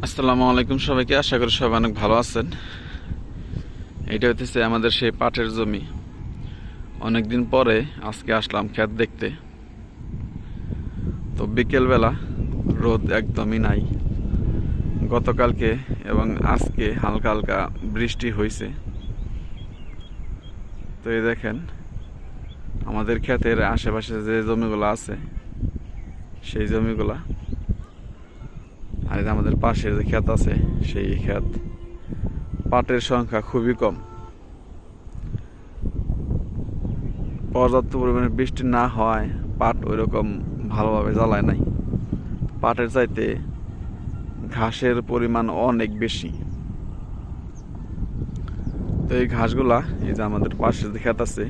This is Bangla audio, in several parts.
আসসালামু আলাইকুম সবাইকে। আশা করি সবাই অনেক ভালো আছেন। এটা হচ্ছে আমাদের সেই পাটের জমি। অনেকদিন পরে আজকে আসলাম ক্ষেত দেখতে। তো বিকেলবেলা রোদ একদমই নাই। গতকালকে এবং আজকে হালকা হালকা বৃষ্টি হয়েছে। তো এই দেখেন আমাদের ক্ষেতের আশেপাশে যে জমিগুলো আছে সেই জমিগুলা, আর আমাদের পাশের যে ক্ষেত আছে সেই ক্ষেত। পাটের সংখ্যা খুবই কম। পর্যাপ্ত পরিমাণে বৃষ্টি না হওয়ায় পাট ওইরকম ভালোভাবে জ্বালায় নাই। পাটের চাইতে ঘাসের পরিমাণ অনেক বেশি। তো এই ঘাসগুলা, এই যে আমাদের পাশের যে ক্ষেত আছে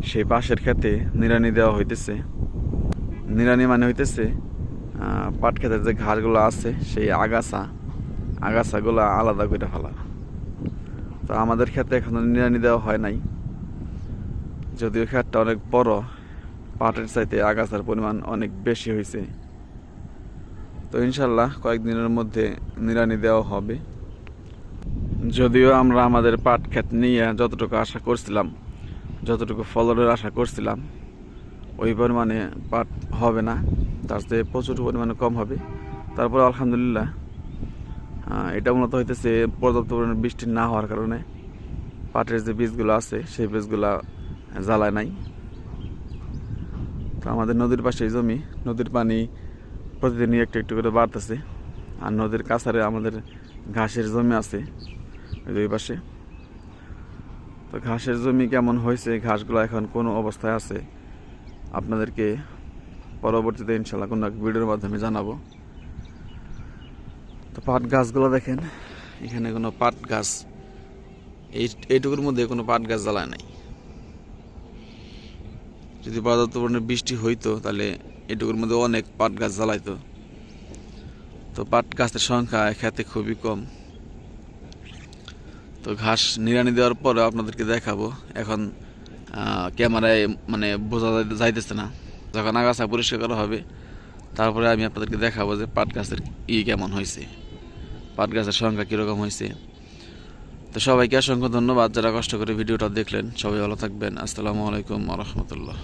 সেই পাশের ক্ষেতে নিড়ানি দেওয়া হইতেছে। নিড়ানি মানে হইতেছে পাট ক্ষেতের যে ঘাসগুলো আছে সেই আগাছাগুলো আলাদা করে ফেলা। তো আমাদের ক্ষেতে এখনো নিড়ানি দেওয়া হয় নাই, যদিও ক্ষেতটা অনেক বড়। পাটের চাইতে আগাছার পরিমাণ অনেক বেশি হয়েছে। তো ইনশাল্লাহ কয়েকদিনের মধ্যে নিড়ানি দেওয়া হবে। যদিও আমরা আমাদের পাট ক্ষেত নিয়ে যতটুকু আশা করছিলাম, যতটুকু ফলনের আশা করছিলাম, ওই পরিমাণে পাট হবে না, তার চেয়ে প্রচুর পরিমাণে কম হবে। তারপরে আলহামদুলিল্লাহ, এটা মূলত হইতেছে পর্যাপ্ত পরিমাণে বৃষ্টি না হওয়ার কারণে পাটের যে বীজগুলো আছে সেই বীজগুলা জ্বালায় নাই। তো আমাদের নদীর পাশে জমি, নদীর পানি প্রতিদিনই একটু একটু করে বাড়তেছে। আর নদীর কাছারে আমাদের ঘাসের জমি আছে ওই দুই পাশে। তো ঘাসের জমি কেমন হয়েছে, ঘাসগুলো এখন কোন অবস্থায় আছে, আপনাদেরকে পরবর্তীতে ইনশাল্লাহ কোনো এক ভিডিওর মাধ্যমে জানাবো। তো পাট গাছগুলো দেখেন, এখানে কোনো পাট গাছ, এইটুকুর মধ্যে কোনো পাট গাছ জ্বালায় নাই। যদি পর্যাপ্ত পরিমাণে বৃষ্টি হইতো তাহলে এটুকুর মধ্যে অনেক পাট গাছ জ্বালাইতো। তো পাট গাছের সংখ্যা খেতে খুবই কম। তো ঘাস নিড়ানি দেওয়ার পরে আপনাদেরকে দেখাবো। এখন ক্যামেরায় মানে বোঝা যাইতেছে না। যখন আগাছা পরিষ্কার করা হবে তারপরে আমি আপনাদেরকে দেখাবো যে পাট গাছের কেমন হয়েছে, পাট গাছের সংখ্যা কীরকম হয়েছে। তো সবাইকে অসংখ্য ধন্যবাদ যারা কষ্ট করে ভিডিওটা দেখলেন। সবাই ভালো থাকবেন। আসসালামু আলাইকুম ওয়া রাহমাতুল্লাহ।